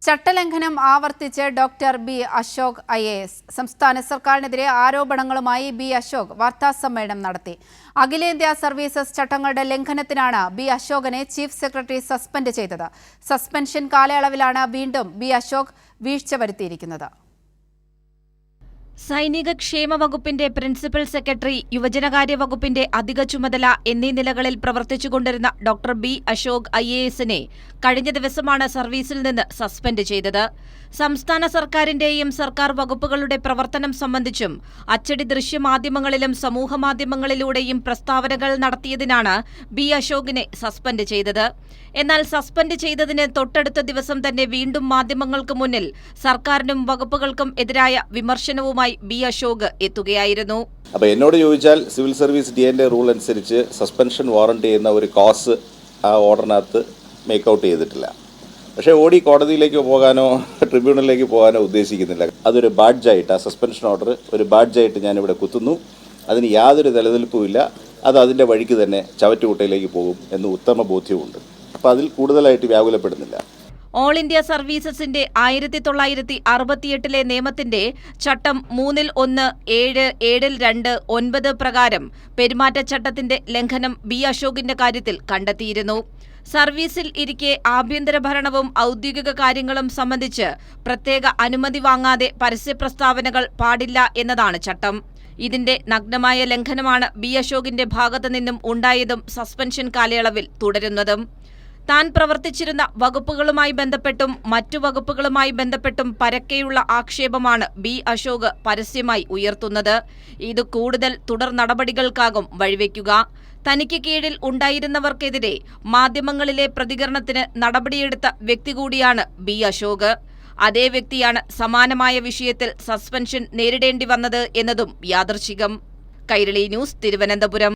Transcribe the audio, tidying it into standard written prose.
ചട്ടലംഘനം ആവർത്തിച്ച് doctor B Ashok IAS. സംസ്ഥാന സർക്കാരിനെതിരെ ആരോപണങ്ങളുമായി ബി അശോക് വാർത്താസമ്മേളനം നടത്തി. അഖിലേന്ത്യാ സർവീസസ് ചട്ടങ്ങളുടെ ലംഘനത്തിനാണ് ബി അശോകിനെ ചീഫ് സെക്രട്ടറി സസ്പെൻഡ് ചെയ്തത്. സസ്പെൻഷൻ കാലയളവിലാണ് വീണ്ടും ബി അശോക് വീഴ്ച വരുത്തിയിരിക്കുന്നത്. സൈനിക ക്ഷേമ വകുപ്പിന്റെ പ്രിൻസിപ്പൽ സെക്രട്ടറി, യുവജനകാര്യ വകുപ്പിന്റെ അധിക ചുമതല എന്നീ നിലകളിൽ പ്രവർത്തിച്ചുകൊണ്ടിരുന്ന ഡോക്ടർ ബി അശോക് IASനെ കഴിഞ്ഞ ദിവസമാണ് സർവീസിൽ നിന്ന് സസ്പെൻഡ് ചെയ്തത്. സംസ്ഥാന സർക്കാരിന്റെയും സർക്കാർ വകുപ്പുകളുടെ പ്രവർത്തനം സംബന്ധിച്ചും അച്ചടി ദൃശ്യമാധ്യമങ്ങളിലും സമൂഹമാധ്യമങ്ങളിലൂടെയും പ്രസ്താവനകൾ നടത്തിയതിനാണ് ബി അശോകിനെ സസ്പെൻഡ് ചെയ്തത്. എന്നാൽ സസ്പെൻഡ് ചെയ്തതിന് തൊട്ടടുത്ത ദിവസം തന്നെ വീണ്ടും മാധ്യമങ്ങൾക്ക് മുന്നിൽ സർക്കാരിനും വകുപ്പുകൾക്കും എതിരായ വിമർശനവുമായി ബി അശോക് എത്തുകയായിരുന്നു. അപ്പോൾ എന്നോട് ചോദിച്ചാൽ സിവിൽ സർവീസ് DA റൂൾ അനുസരിച്ച് സസ്പെൻഷൻ വാറണ്ട് ചെയ്യുന്ന ഒരു കോസ് ആ ഓർഡറിനകത്ത് മേക്കൗട്ട് ചെയ്തിട്ടില്ല. പക്ഷേ കോടതിയിലേക്ക് പോകാനോ ട്രിബ്യൂണലിലേക്ക് പോകാനോ ഉദ്ദേശിക്കുന്നില്ല. അതൊരു ബാഡ്ജായിട്ട്, ആ സസ്പെൻഷൻ ഓർഡർ ഒരു ബാഡ്ജായിട്ട് ഞാനിവിടെ കുത്തുന്നു. അതിന് യാതൊരു നിലനിൽപ്പുമില്ല. അത് അതിൻ്റെ വഴിക്ക് തന്നെ ചവറ്റുകുട്ടയിലേക്ക് പോകും എന്ന് ഉത്തമ ബോധ്യമുണ്ട്. അപ്പോൾ അതിൽ കൂടുതലായിട്ട് വ്യാകുലപ്പെടുന്നില്ല. ഓൾ ഇന്ത്യ സർവീസസിന്റെ 1968 നിയമത്തിന്റെ ചട്ടം 3-1-7-7-2-9 പ്രകാരം പെരുമാറ്റച്ചട്ടത്തിന്റെ ലംഘനം ബി അശോകിന്റെ കാര്യത്തിൽ കണ്ടെത്തിയിരുന്നു. സർവീസിൽ ഇരിക്കെ ആഭ്യന്തര ഭരണവും ഔദ്യോഗിക കാര്യങ്ങളും സംബന്ധിച്ച് പ്രത്യേക അനുമതി വാങ്ങാതെ പരസ്യപ്രസ്താവനകൾ പാടില്ല എന്നതാണ് ചട്ടം. ഇതിന്റെ നഗ്നമായ ലംഘനമാണ് ബി അശോകിന്റെ ഭാഗത്തു നിന്നും ഉണ്ടായതും സസ്പെൻഷൻ കാലയളവിൽ തുടരുന്നതും. താൻ പ്രവർത്തിച്ചിരുന്ന വകുപ്പുകളുമായി ബന്ധപ്പെട്ടും മറ്റു വകുപ്പുകളുമായി ബന്ധപ്പെട്ടും പരക്കെയുള്ള ആക്ഷേപമാണ് ബി അശോക് പരസ്യമായി ഉയർത്തുന്നത്. ഇത് കൂടുതൽ തുടർ നടപടികൾക്കാകും വഴിവെക്കുക. തനിക്ക് കീഴിൽ ഉണ്ടായിരുന്നവർക്കെതിരെ മാധ്യമങ്ങളിലെ പ്രതികരണത്തിന് നടപടിയെടുത്ത വ്യക്തി കൂടിയാണ് ബി അശോക്. അതേ വ്യക്തിയാണ് സമാനമായ വിഷയത്തിൽ സസ്പെൻഷൻ നേരിടേണ്ടി വന്നത് എന്നതും യാദൃച്ഛികം. കൈരളി ന്യൂസ്, തിരുവനന്തപുരം.